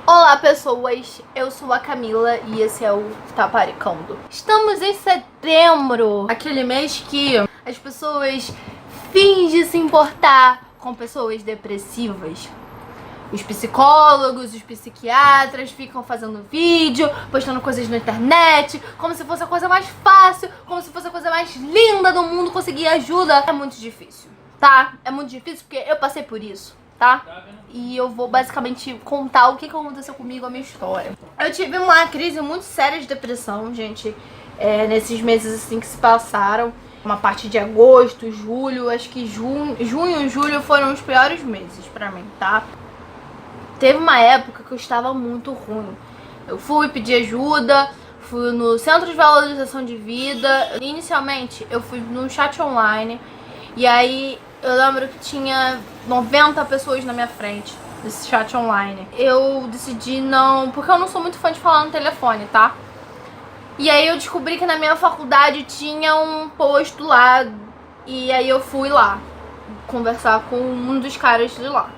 Olá pessoas, eu sou a Camila e esse é o Taparicando. Estamos em setembro, aquele mês que as pessoas fingem se importar com pessoas depressivas. Os psicólogos, os psiquiatras ficam fazendo vídeo, postando coisas na internet, como se fosse a coisa mais fácil, como se fosse a coisa mais linda do mundo conseguir ajuda. É muito difícil, tá? É muito difícil porque eu passei por isso, tá? E eu vou basicamente contar o que aconteceu comigo, a minha história. Eu tive uma crise muito séria de depressão, gente, nesses meses assim que se passaram. Uma parte de agosto, julho, acho que junho e julho foram os piores meses pra mim, tá? Teve uma época que eu estava muito ruim. Eu fui pedir ajuda, fui no Centro de Valorização de Vida. Inicialmente, eu fui num chat online. E aí, eu lembro que tinha 90 pessoas na minha frente desse chat online. Eu decidi não... Porque eu não sou muito fã de falar no telefone, tá? E aí eu descobri que na minha faculdade tinha um posto lá. E aí eu fui lá conversar com um dos caras de lá.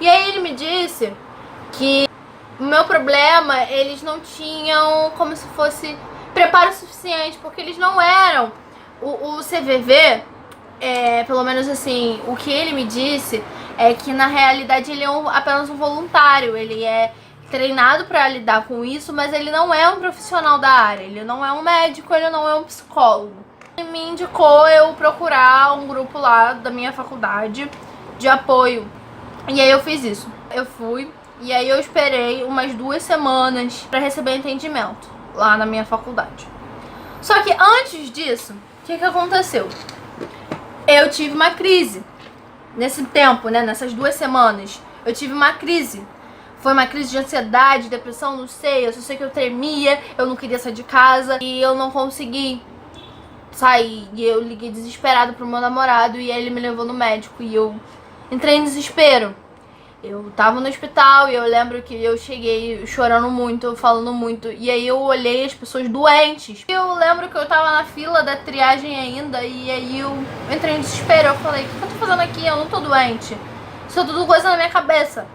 E aí ele me disse que o meu problema, eles não tinham como se fosse preparo suficiente, porque eles não eram. O CVV, pelo menos assim, o que ele me disse é que na realidade ele é apenas um voluntário, ele é treinado para lidar com isso, mas ele não é um profissional da área, ele não é um médico, ele não é um psicólogo. Ele me indicou eu procurar um grupo lá da minha faculdade de apoio. E aí eu fiz isso. Eu fui e aí eu esperei umas 2 semanas pra receber atendimento lá na minha faculdade. Só que antes disso, o que aconteceu? Eu tive uma crise. Nesse tempo, né, nessas 2 semanas, eu tive uma crise. Foi uma crise de ansiedade, depressão, não sei. Eu só sei que eu tremia, eu não queria sair de casa e eu não consegui sair. E eu liguei desesperado pro meu namorado e ele me levou no médico e eu entrei em desespero. Eu tava no hospital e eu lembro que eu cheguei chorando muito, falando muito. E aí eu olhei as pessoas doentes. Eu lembro que eu tava na fila da triagem ainda. E aí eu entrei em desespero. Eu falei, o que eu tô fazendo aqui? Eu não tô doente. Isso é tudo coisa na minha cabeça.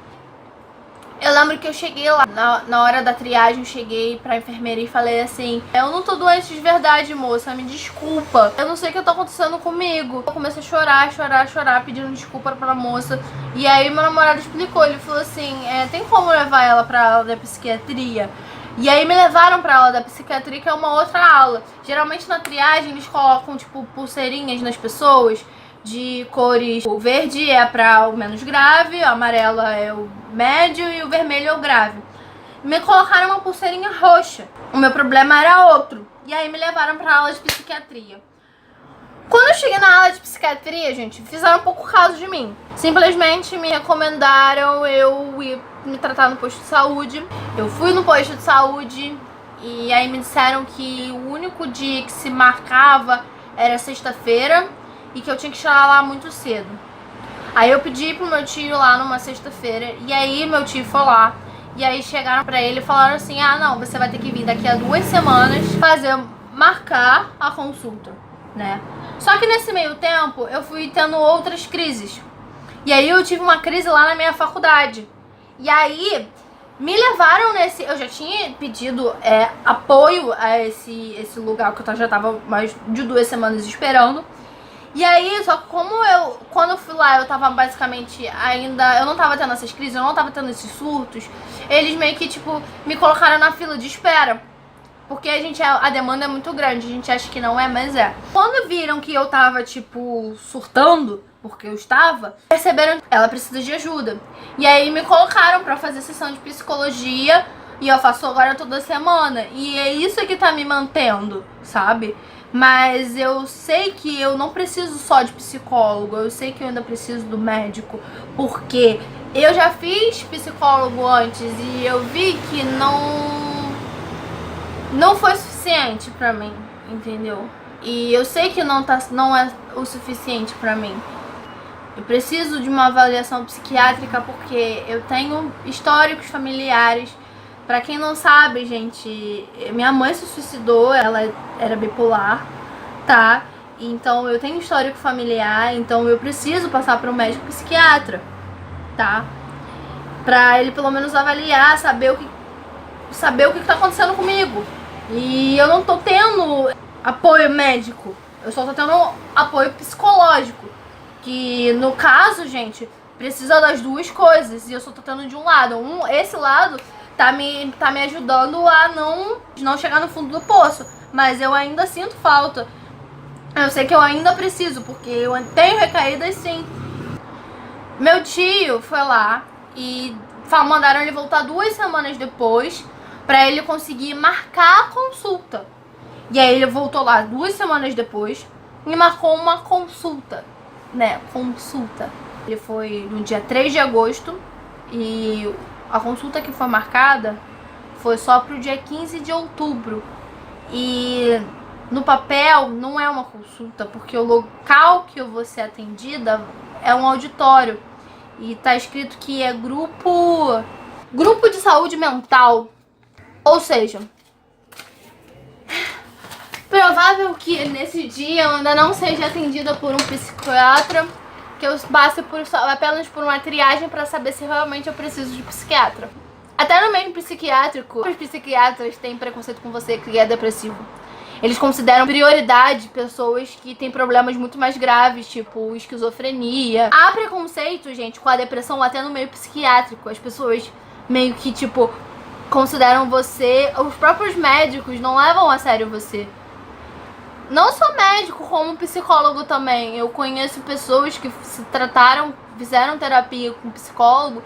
Eu lembro que eu cheguei lá, na hora da triagem, eu cheguei pra enfermeira e falei assim: eu não tô doente de verdade, moça, me desculpa. Eu não sei o que tá acontecendo comigo. Eu comecei a chorar, pedindo desculpa pra moça. E aí meu namorado explicou, ele falou assim, tem como levar ela pra aula da psiquiatria? E aí me levaram pra aula da psiquiatria, que é uma outra aula. Geralmente na triagem eles colocam, tipo, pulseirinhas nas pessoas de cores. O verde é para o menos grave, o amarelo é o médio e o vermelho é o grave. Me colocaram uma pulseirinha roxa. O meu problema era outro. E aí me levaram para aula de psiquiatria. Quando eu cheguei na aula de psiquiatria, gente, fizeram um pouco caso de mim. Simplesmente me recomendaram eu ir me tratar no posto de saúde. Eu fui no posto de saúde e aí me disseram que o único dia que se marcava era sexta-feira e que eu tinha que chegar lá muito cedo. Aí eu pedi pro meu tio lá numa sexta-feira, e aí meu tio foi lá, e aí chegaram pra ele e falaram assim, ah não, você vai ter que vir daqui a 2 semanas marcar a consulta, né? Só que nesse meio tempo eu fui tendo outras crises. E aí eu tive uma crise lá na minha faculdade. E aí me levaram nesse... Eu já tinha pedido apoio a esse lugar, que eu já tava mais de 2 semanas esperando. E aí, só que como quando eu fui lá, eu tava basicamente ainda... Eu não tava tendo essas crises, eu não tava tendo esses surtos. Eles meio que, tipo, me colocaram na fila de espera. Porque a demanda é muito grande, a gente acha que não é, mas é. Quando viram que eu tava, tipo, surtando, porque eu estava, perceberam que ela precisa de ajuda. E aí me colocaram pra fazer sessão de psicologia, e eu faço agora toda semana. E é isso que tá me mantendo, sabe? Mas eu sei que eu não preciso só de psicólogo, eu sei que eu ainda preciso do médico, porque eu já fiz psicólogo antes e eu vi que não foi suficiente pra mim, entendeu? E eu sei que não é o suficiente pra mim. Eu preciso de uma avaliação psiquiátrica porque eu tenho históricos familiares. Pra quem não sabe, gente, minha mãe se suicidou, ela era bipolar, tá? Então eu tenho histórico familiar, então eu preciso passar para um médico psiquiatra, tá? pra ele pelo menos avaliar, saber o que tá acontecendo comigo. E eu não tô tendo apoio médico, eu só tô tendo apoio psicológico. Que no caso, gente, precisa das duas coisas. E eu só tô tendo de um lado. Esse lado tá me ajudando a não chegar no fundo do poço. Mas eu ainda sinto falta. Eu sei que eu ainda preciso, porque eu tenho recaídas sim. Meu tio foi lá e mandaram ele voltar 2 semanas depois pra ele conseguir marcar a consulta. E aí ele voltou lá 2 semanas depois e marcou uma consulta, né? Consulta. Ele foi no dia 3 de agosto e a consulta que foi marcada foi só pro dia 15 de outubro. E no papel não é uma consulta, porque o local que eu vou ser atendida é um auditório. E tá escrito que é grupo de saúde mental. Ou seja, provável que nesse dia eu ainda não seja atendida por um psiquiatra, que eu passe apenas por uma triagem para saber se realmente eu preciso de psiquiatra. Até no meio psiquiátrico, os psiquiatras têm preconceito com você que é depressivo. Eles consideram prioridade pessoas que têm problemas muito mais graves, tipo esquizofrenia. Há preconceito, gente, com a depressão até no meio psiquiátrico. As pessoas meio que, tipo, consideram você... Os próprios médicos não levam a sério você. Não só médico, como psicólogo também. Eu conheço pessoas que se trataram, fizeram terapia com psicólogo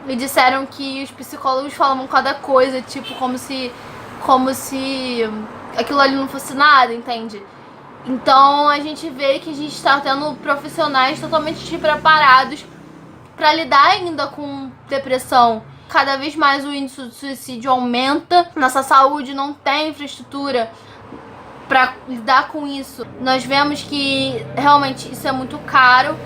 e disseram que os psicólogos falavam cada coisa, tipo, como se aquilo ali não fosse nada, entende? Então a gente vê que a gente está tendo profissionais totalmente despreparados para lidar ainda com depressão. Cada vez mais o índice de suicídio aumenta. Nossa saúde não tem infraestrutura para lidar com isso. Nós vemos que realmente isso é muito caro.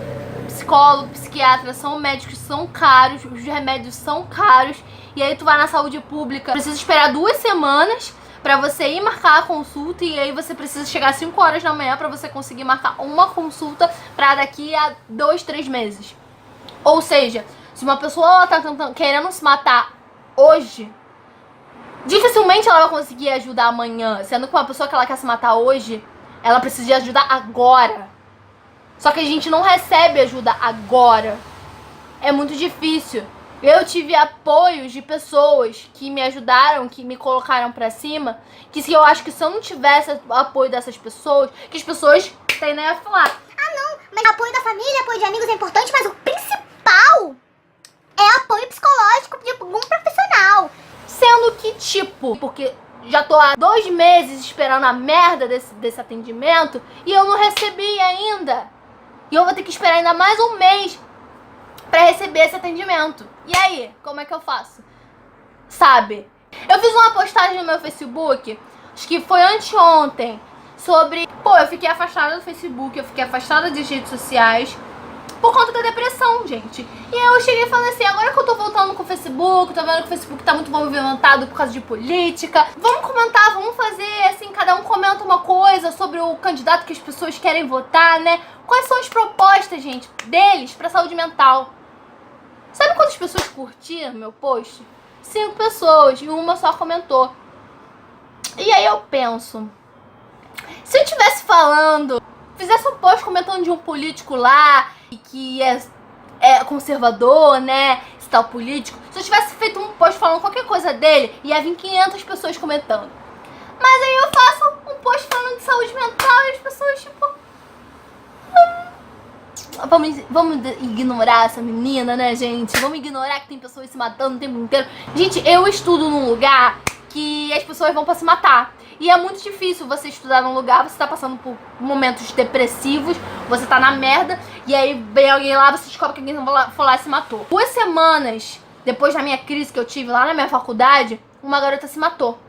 Psicólogo, psiquiatra são médicos, são caros, os remédios são caros. E aí tu vai na saúde pública, precisa esperar 2 semanas pra você ir marcar a consulta. E aí você precisa chegar às 5 horas da manhã pra você conseguir marcar uma consulta pra daqui a 2, 3 meses. Ou seja, se uma pessoa tá querendo se matar hoje, dificilmente ela vai conseguir ajudar amanhã. Sendo que uma pessoa que ela quer se matar hoje, ela precisa de ajuda agora. Só que a gente não recebe ajuda agora. É muito difícil. Eu tive apoios de pessoas que me ajudaram, que me colocaram pra cima, que eu acho que se eu não tivesse o apoio dessas pessoas, que as pessoas tendem a falar: ah não, mas apoio da família, apoio de amigos é importante, mas o principal é apoio psicológico de algum profissional. Sendo que tipo, porque já tô há 2 meses esperando a merda desse atendimento e eu não recebi ainda. E eu vou ter que esperar ainda mais 1 mês pra receber esse atendimento. E aí, como é que eu faço? Sabe? Eu fiz uma postagem no meu Facebook, acho que foi anteontem, sobre... Pô, eu fiquei afastada do Facebook, eu fiquei afastada das redes sociais por conta da depressão, gente. E aí eu cheguei e falei assim, agora que eu tô voltando com o Facebook, tô vendo que o Facebook tá muito movimentado por causa de política, vamos comentar, vamos fazer assim, cada um comenta uma coisa sobre o candidato que as pessoas querem votar, né? Quais são as propostas, gente, deles pra saúde mental? Sabe quantas pessoas curtiram meu post? 5 pessoas e uma só comentou. E aí eu penso, se eu tivesse falando, fizesse um post comentando de um político lá, que é conservador, né, esse tal político, se eu tivesse feito um post falando qualquer coisa dele, ia vir 500 pessoas comentando. Mas aí eu faço um post falando de saúde mental e as pessoas tipo... Vamos ignorar essa menina, né, gente? Vamos ignorar que tem pessoas se matando o tempo inteiro. Gente, eu estudo num lugar que as pessoas vão pra se matar. E é muito difícil você estudar num lugar, você tá passando por momentos depressivos, você tá na merda, e aí vem alguém lá, você descobre que alguém foi lá e se matou. 2 semanas depois da minha crise que eu tive lá na minha faculdade, uma garota se matou.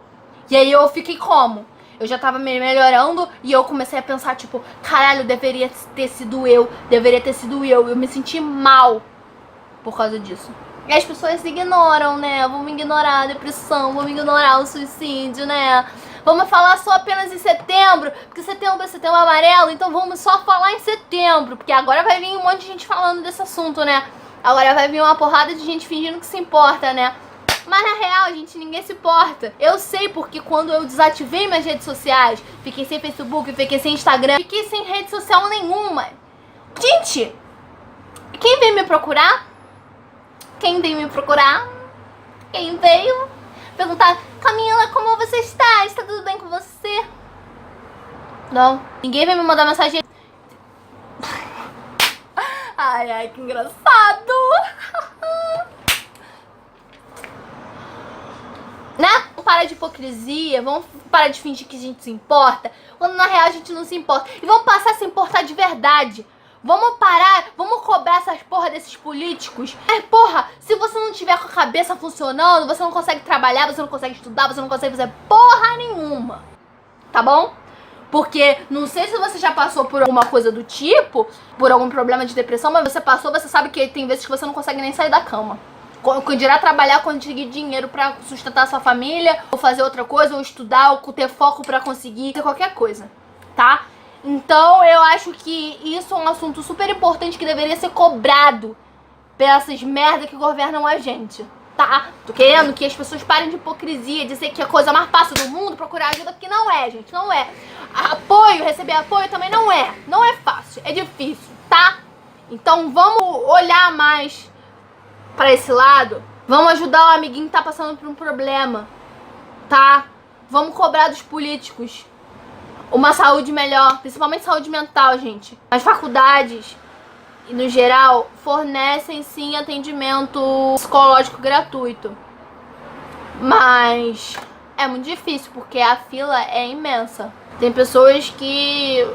E aí eu fiquei como? Eu já tava me melhorando e eu comecei a pensar, tipo, caralho, deveria ter sido eu. Eu me senti mal por causa disso. E as pessoas ignoram, né? Vamos ignorar a depressão, vamos ignorar o suicídio, né? Vamos falar só apenas em setembro, porque setembro é setembro amarelo, então vamos só falar em setembro, porque agora vai vir um monte de gente falando desse assunto, né? Agora vai vir uma porrada de gente fingindo que se importa, né? Mas na real, gente, ninguém se importa. Eu sei porque quando eu desativei minhas redes sociais, fiquei sem Facebook, fiquei sem Instagram, fiquei sem rede social nenhuma. Gente, quem veio me procurar? Quem veio me procurar? Quem veio perguntar, Camila, como você está? Está tudo bem com você? Não. Ninguém veio me mandar mensagem. Ai, ai, que engraçado. Né? Vamos parar de hipocrisia, vamos parar de fingir que a gente se importa, quando na real a gente não se importa. E vamos passar a se importar de verdade. Vamos parar, vamos cobrar essas porra desses políticos. Mas porra, se você não tiver com a cabeça funcionando, você não consegue trabalhar, você não consegue estudar, você não consegue fazer porra nenhuma. Tá bom? Porque não sei se você já passou por alguma coisa do tipo, por algum problema de depressão, mas você passou, você sabe que tem vezes que você não consegue nem sair da cama. Dirá trabalhar, conseguir dinheiro pra sustentar a sua família, ou fazer outra coisa, ou estudar, ou ter foco pra conseguir fazer qualquer coisa, tá? Então eu acho que isso é um assunto super importante que deveria ser cobrado pelas merda que governam a gente, tá? Tô querendo que as pessoas parem de hipocrisia, dizer que é a coisa mais fácil do mundo procurar ajuda, porque não é, gente, não é. Apoio, receber apoio também não é fácil, é difícil, tá? Então vamos olhar mais pra esse lado, vamos ajudar o amiguinho que tá passando por um problema, tá? Vamos cobrar dos políticos uma saúde melhor, principalmente saúde mental, gente. As faculdades, no geral, fornecem sim atendimento psicológico gratuito, mas é muito difícil porque a fila é imensa. Tem pessoas que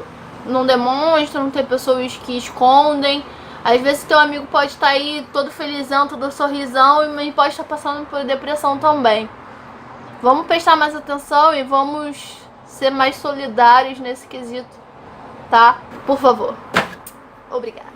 não demonstram, tem pessoas que escondem. Às vezes teu amigo pode estar aí todo felizão, todo sorrisão, e pode estar passando por depressão também. Vamos prestar mais atenção e vamos ser mais solidários nesse quesito, tá? Por favor. Obrigada.